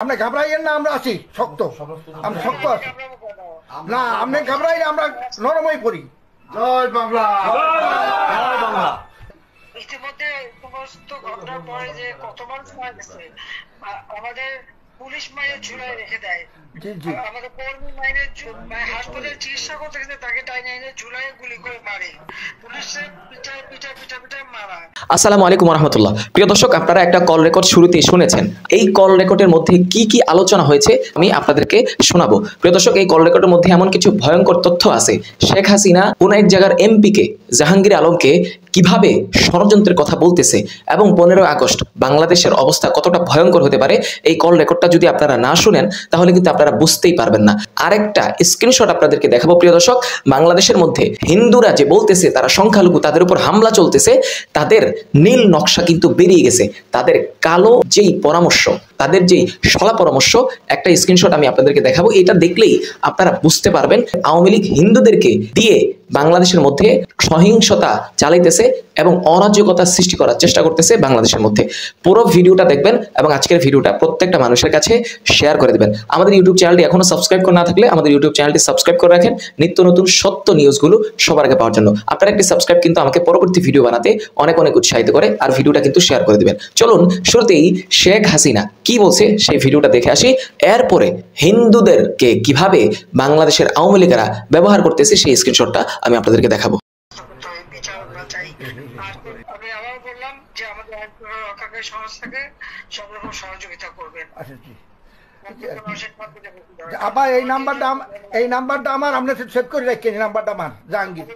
আপনি ঘাবড়াইয়েন না, আমরা আছি শক্ত, আমরা শক্ত আছি না, আপনি ঘাবড়াই না, আমরা নরমই পড়ি। জয় বাংলা, জয় বাংলা। ইতিমধ্যে সমস্ত ঘটনার পরে যে কত মানুষ মারা গেছে, আমাদের পুলিশ মায়ের ঝুলায় রেখে দেয়, আমাদের কর্মী মায়ের হাসপাতালে চিকিৎসা করতে গেছে তাকে টাইনে এনে ঝুলায় গুলি করে মারে, পুলিশের পিটায় পিটায় পিটায় পিটায় মারা। আসসালামু আলাইকুম রহমতুল্লাহ। প্রিয় দর্শক, আপনারা একটা কল রেকর্ড শুরুতেই শুনেছেন। এই কল রেকর্ডের মধ্যে কি কি আলোচনা হয়েছে আমি আপনাদেরকে শোনাবো। প্রিয় দর্শক, এই কল রেকর্ডের মধ্যে এমন কিছু ভয়ঙ্কর তথ্য আছে। শেখ হাসিনা কোন এক জায়গার এমপিকে জাহাঙ্গীর আলমকে কিভাবে ষড়যন্ত্রের কথা বলতেছে এবং 15 আগস্ট বাংলাদেশের অবস্থা কতটা ভয়ঙ্কর হতে পারে, এই কল রেকর্ডটা যদি আপনারা না শুনেন তাহলে কিন্তু আপনারা বুঝতেই পারবেন না। আরেকটা স্ক্রিনশট আপনাদেরকে দেখাবো। প্রিয় দর্শক, বাংলাদেশের মধ্যে হিন্দুরা যে বলতেছে তারা সংখ্যালঘু, তাদের উপর হামলা চলতেছে, তাদের নীল নকশা কিন্তু বেরিয়ে গেছে। তাদের কালো যেই পরামর্শ, তাদের যেই সলা পরামর্শ, একটা স্ক্রিনশট আমি আপনাদেরকে দেখাবো। এটা দেখলেই আপনারা বুঝতে পারবেন আওয়ামী লীগ হিন্দুদেরকে দিয়ে বাংলাদেশের মধ্যে সহিংসতা চালাইতেছে এবং অরাজকতা সৃষ্টি করার চেষ্টা করতেছে বাংলাদেশের মধ্যে। পুরো ভিডিওটা দেখবেন এবং আজকের ভিডিওটা প্রত্যেকটা মানুষের কাছে শেয়ার করে দেবেন। আমাদের ইউটিউব চ্যানেলটি এখনো সাবস্ক্রাইব করে না থাকলে আমাদের ইউটিউব চ্যানেলটি সাবস্ক্রাইব করে রাখেন, নিত্য নতুন সত্য নিউজগুলো সবার আগে পাওয়ার জন্য। আপনার একটি সাবস্ক্রাইব কিন্তু আমাকে পরবর্তী ভিডিও বানাতে অনেক অনেক উৎসাহিত করে, আর ভিডিওটা কিন্তু শেয়ার করে দেবেন। চলুন শুরুতেই শেখ হাসিনা কি বলছে সেই ভিডিওটা দেখে আসি। এরপরে হিন্দুদেরকে কিভাবে বাংলাদেশের আওয়ামী লীগেরা ব্যবহার করতেছে সেই স্ক্রিনশটটা আমি আপনাদেরকে দেখাবো। আমি আবার বললাম যে আমাদের রক্ষাকারী সংস্থাকে সব রকম সহযোগিতা করবেন। আবার এই নাম্বারটা আমার, আপনি সেভ করে রাখেন। এই নাম্বারটা আমার জাহাঙ্গীর।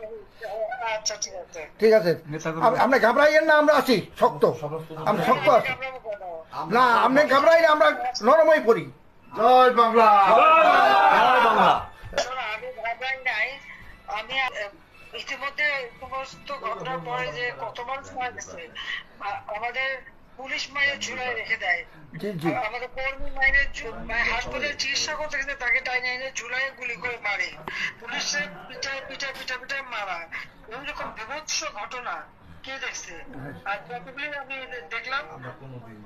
আচ্ছা, ঠিক আছে, ঠিক আছে। আপনি ঘাবড়াইয়েন না, আমরা আছি শক্ত, আমরা শক্ত আছি না, আপনি ঘাবড়াই না, আমরা নরমই পড়ি। জয় বাংলা, জয় বাংলা। আমি ঘাবড়াই নাই। আমি ইতিমধ্যে সমস্ত ঘটনার পরে যে কত মানুষ মারা গেছে, আমাদের পুলিশ মায়ের ঝুলায় রেখে দেয়, আমাদের কর্মী মায়ের হাসপাতালে চিকিৎসা করতে গেছে তাকে টাইনে এনে ঝুলায় গুলি করে মারে, পুলিশের পিটায় পিটায় পিটায় পিটায় মারা। এরকম বিভৎস ঘটনা কে দেখছে? আর যতগুলি আমি দেখলাম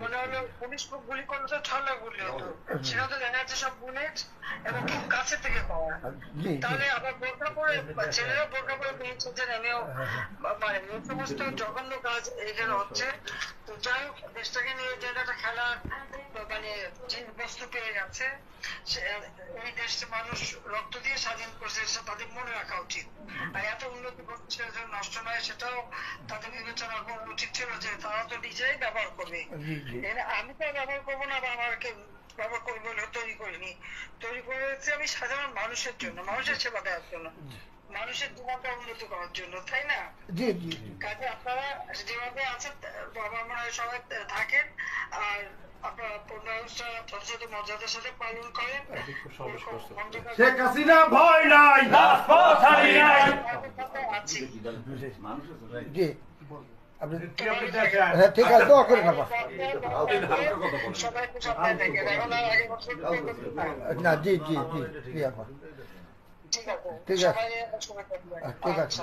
মনে হলো পুলিশ গুলি করলে তো ঠান্ডা গুলি হতো, সেটা তো দেখা যাচ্ছে সব বুলেট এবং খুব কাছে থেকে পাওয়া। তাহলে আবার বোরকা পরে ছেলেরা বোরকা পরে বেরিয়েছে যে নেমেও মানে এই সমস্ত জঘন্য কাজ এখানে হচ্ছে। তো যাই হোক, দেশটাকে নিয়ে যে একটা খেলার মানে বস্তু পেয়ে যাচ্ছে, এই দেশে মানুষ রক্ত দিয়ে স্বাধীন করছে, তাদের মনে রাখা উচিত। আর এত উন্নতি করছে নষ্ট নয়, সেটাও তাদের বিবেচনা করা উচিত ছিল যে তারা তো নিজেই ব্যবহার করবে। আমি তো ব্যবহার করবো না বা আমাকে ব্যবহার করবো বলে তৈরি করিনি, তৈরি করেছি আমি সাধারণ মানুষের জন্য, মানুষের সেবা দেওয়ার জন্য, মানুষের জীবনটা উন্নতি করার জন্য, তাই না? কাজে আপনারা যেভাবে আছেন বাবা মা সবাই থাকেন, আর আপনারা 15 আগস্টটা যথাযথ মর্যাদার সাথে পালন করেন। শেখ হাসিনা ভয় নাই, আছি। ঠিক আছে, দোয়া করে নেবা সবাই খুব সাবধানে থাকেন। এখন আর আগে বছর না। জি জি জি জি আপা, ঠিক আছে, ঠিক আছে, ঠিক আছে।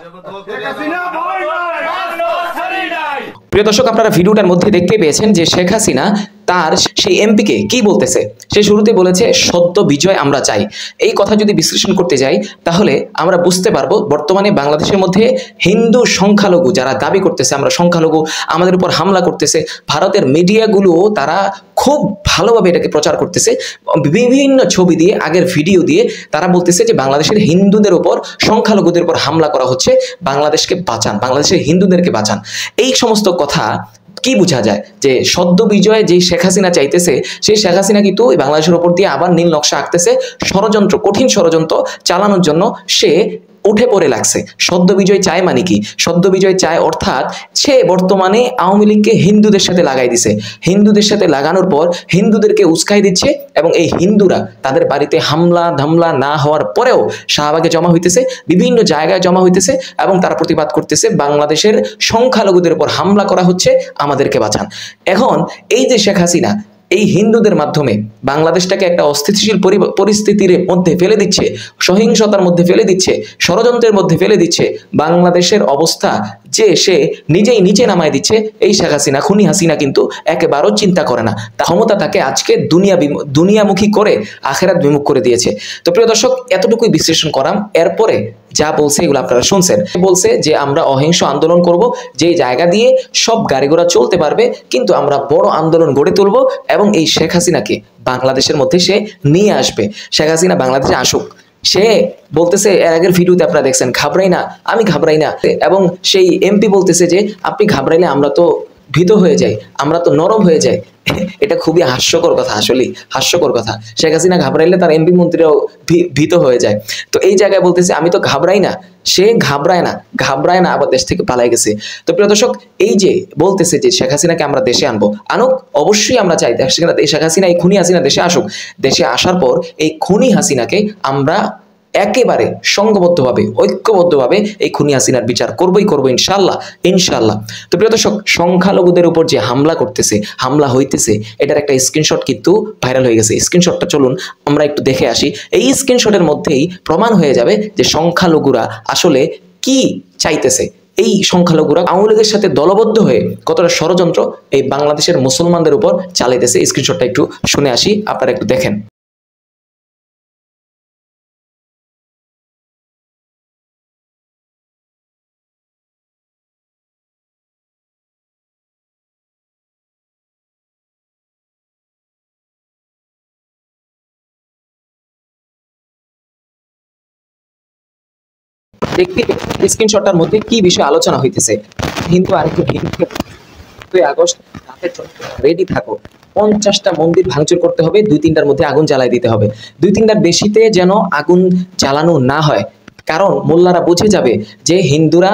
প্রিয় দর্শক, আপনারা ভিডিওটার মধ্যে দেখতে পেয়েছেন যে শেখ হাসিনা তার সেই এমপিকে কি বলতেছে। সে শুরুতে বলেছে সদ্য বিজয় আমরা চাই। এই কথা যদি বিশ্লেষণ করতে যাই তাহলে আমরা বুঝতে পারবো বর্তমানে বাংলাদেশের মধ্যে হিন্দু সংখ্যালঘু যারা দাবি করতেছে আমরা সংখ্যালঘু, আমাদের উপর হামলা করতেছে, ভারতের মিডিয়াগুলো তারা খুব ভালোভাবে এটাকে প্রচার করতেছে, বিভিন্ন ছবি দিয়ে, আগের ভিডিও দিয়ে তারা বলতেছে যে বাংলাদেশের হিন্দুদের উপর, সংখ্যালঘুদের উপর হামলা করা হচ্ছে, বাংলাদেশকে বাঁচান, বাংলাদেশের হিন্দুদেরকে বাঁচান। এই সমস্ত কথা কি বোঝা যায় যে সদ্য বিজয়ে যে শেখ হাসিনা চাইতেছে, সেই শেখ হাসিনা কিন্তু বাংলাদেশের উপর দিয়ে আবার নীল নকশা আঁকতেছে, ষড়যন্ত্র, কঠিন ষড়যন্ত্র চালানোর জন্য সে উঠে পড়ে লাগছে। সদ্য বিজয় চায় মানে কি? সদ্য বিজয় চায় অর্থাৎ সে বর্তমানে আওয়ামী লীগকে হিন্দুদের সাথে লাগাই দিছে, হিন্দুদের সাথে লাগানোর পর হিন্দুদেরকে উস্কাই দিচ্ছে এবং এই হিন্দুরা তাদের বাড়িতে হামলা ধামলা না হওয়ার পরেও শাহবাগে জমা হইতেছে, বিভিন্ন জায়গায় জমা হইতেছে এবং তারা প্রতিবাদ করতেছে বাংলাদেশের সংখ্যালঘুদের উপর হামলা করা হচ্ছে, আমাদেরকে বাঁচান। এখন এই যে শেখ হাসিনা এই হিন্দুদের মাধ্যমে বাংলাদেশটাকে একটা অস্থিতিশীল পরিস্থিতির মধ্যে ফেলে দিচ্ছে, সহিংসতার মধ্যে ফেলে দিচ্ছে, ষড়যন্ত্রের মধ্যে ফেলে দিচ্ছে, বাংলাদেশের অবস্থা যে সে নিজেই নিচে নামায় দিচ্ছে, এই শেখ হাসিনা খুনি হাসিনা কিন্তু একেবারেও চিন্তা করে না। ক্ষমতা তাকে আজকে দুনিয়ামুখী করে আখেরাত বিমুখ করে দিয়েছে। তো প্রিয় দর্শক, এতটুকুই বিশ্লেষণ করাম। এরপরে যা বলছে এগুলো আপনারা শুনছেন। বলছে যে আমরা অহিংস আন্দোলন করব, যে জায়গা দিয়ে সব গাড়ি ঘোড়া চলতে পারবে, কিন্তু আমরা বড় আন্দোলন গড়ে তুলব এবং এই শেখ হাসিনাকে বাংলাদেশের মধ্যে সে নিয়ে আসবে। শেখ হাসিনা বাংলাদেশে আসুক। সে বলতেছে, এর আগের ভিডিওতে আপনারা দেখছেন, ঘাবড়াই না, আমি ঘাবড়াই না। এবং সেই এমপি বলতেছে যে আপনি ঘাবড়াইলে আমরা তো ভীত হয়ে যাই, আমরা তো নরম হয়ে যাই। এটা খুবই হাস্যকর কথা, আসলে হাস্যকর কথা। শেখ হাসিনা ঘাবড়াইলে তার এমপি মন্ত্রীরাও ভীত হয়ে যায়। তো এই জায়গায় বলতেছে আমি তো ঘাবড়াই না, সে ঘাবড়ায় না, আবার দেশ থেকে পালাই গেছে। তো প্রিয় দর্শক, এই যে বলতেছে যে শেখ হাসিনাকে আমরা দেশে আনবো, আনুক, অবশ্যই আমরা চাই শেখ হাসিনা, এই খুনি হাসিনা দেশে আসুক। দেশে আসার পর এই খুনি হাসিনাকে আমরা একেবারে সংঘবদ্ধভাবে, ঐক্যবদ্ধভাবে এই খুনি হাসিনার বিচার করবই ইনশাল্লাহ। তো প্রিয় দর্শক, সংখ্যালঘুদের উপর যে হামলা হইতেছে, এটার একটা স্ক্রিনশট কিন্তু ভাইরাল হয়ে গেছে। স্ক্রিনশটটা চলুন আমরা একটু দেখে আসি। এই স্ক্রিনশটের মধ্যেই প্রমাণ হয়ে যাবে যে সংখ্যালঘুরা আসলে কি চাইতেছে। এই সংখ্যালঘুরা আওয়ামী লীগের সাথে দলবদ্ধ হয়ে কতটা ষড়যন্ত্র এই বাংলাদেশের মুসলমানদের উপর চালাইতেছে। স্ক্রিনশটটা একটু শুনে আসি, আপনারা একটু দেখেন। দেখতে স্ক্রিনশটটার মধ্যে কি বিষয় আলোচনা হইতেছে। হিন্দু আরেকটু 2 আগস্ট রাতে রেডি থাকো, 50টা মন্দির ভাঙচুর করতে হবে, 2-3টার মধ্যে আগুন জ্বালাই দিতে হবে। 2-3টার বেশিতে যেন আগুন জ্বালানো না হয়, কারণ মোল্লারা বুঝে যাবে যে হিন্দুরা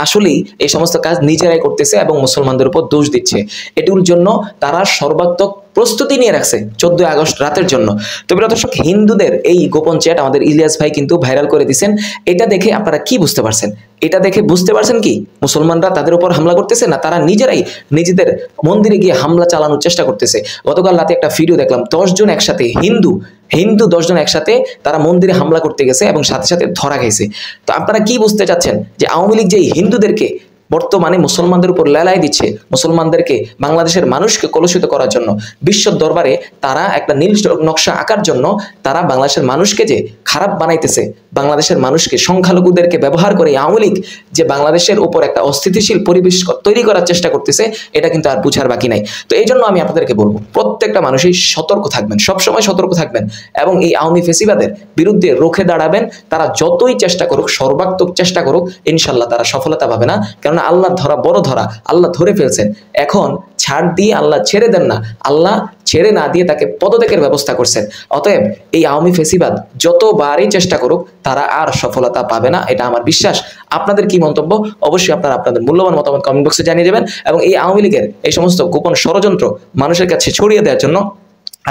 আসলেই এই সমস্ত কাজ নিজেরাই করতেছে এবং মুসলমানদের উপর দোষ দিচ্ছে। এটির জন্য তারা সর্বাত্মক প্রস্তুতি নিয়ে রাখছে 14 আগস্ট রাতের জন্য। তো প্রিয় দর্শক, হিন্দুদের এই গোপন চ্যাট আমাদের ইলিয়াস ভাই কিন্তু ভাইরাল করে দিয়েছেন। এটা দেখে আপনারা কি বুঝতে পারছেন? এটা দেখে বুঝতে পারছেন কি মুসলমানরা তাদের উপর হামলা করতেছে না, তারা নিজেরাই নিজেদের মন্দিরে গিয়ে হামলা চালানোর চেষ্টা করতেছে। গতকাল রাতে একটা ভিডিও দেখলাম, 10 জন একসাথে, হিন্দু 10 জন একসাথে তারা মন্দিরে হামলা করতে গেছে এবং সাথে সাথে ধরা খাইছে। তো আপনারা কি বুঝতে চাচ্ছেন যে আওয়ামী লীগ যে হিন্দুদেরকে বর্তমানে মুসলমানদের উপর লেলাই দিচ্ছে, মুসলমানদেরকে, বাংলাদেশের মানুষকে কলুষিত করার জন্য, বিশ্ব দরবারে তারা একটা নীল নকশা আঁকার জন্য তারা বাংলাদেশের মানুষকে যে খারাপ বানাইতেছে, বাংলাদেশের মানুষকে, সংখ্যালঘুদেরকে ব্যবহার করে আওয়ামী লীগ যে বাংলাদেশের উপর একটা অস্থিতিশীল পরিবেশ তৈরি করার চেষ্টা করতেছে, এটা কিন্তু আর বুঝার বাকি নাই। তো এই জন্য আমি আপনাদেরকে বলবো, প্রত্যেকটা মানুষই সতর্ক থাকবেন, সবসময় সতর্ক থাকবেন এবং এই আওয়ামী ফেসিবাদের বিরুদ্ধে রুখে দাঁড়াবেন। তারা যতই চেষ্টা করুক, সর্বাত্মক চেষ্টা করুক, ইনশাল্লাহ তারা সফলতা পাবে না। কারণ আল্লাহ ধরা বড় ধরা, আল্লাহ ধরে ফেলছেন। এখন ছাড় দিয়ে আল্লাহ ছেড়ে দেন না, আল্লাহ ছেড়ে না দিয়ে তাকে পদত্যাগের ব্যবস্থা করছেন। অতএব এই আওয়ামী ফেসিবাদ যতবারই চেষ্টা করুক, তারা আর সফলতা পাবে না, এটা আমার বিশ্বাস। আপনাদের কি মন্তব্য? অবশ্যই আপনারা আপনাদের মূল্যবান মতামত কমেন্ট বক্সে জানিয়ে দেবেন এবং এই আওয়ামী লীগের এই সমস্ত গোপন ষড়যন্ত্র মানুষের কাছে ছড়িয়ে দেওয়ার জন্য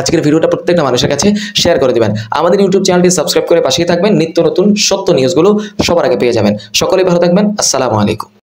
আজকের ভিডিওটা প্রত্যেকটা মানুষের কাছে শেয়ার করে দিবেন। আমাদের ইউটিউব চ্যানেলটি সাবস্ক্রাইব করে পাশেই থাকবেন। নিত্য নতুন সত্য নিউজগুলো সবার আগে পেয়ে যাবেন। সকলেই ভালো থাকবেন। আসসালামু আলাইকুম।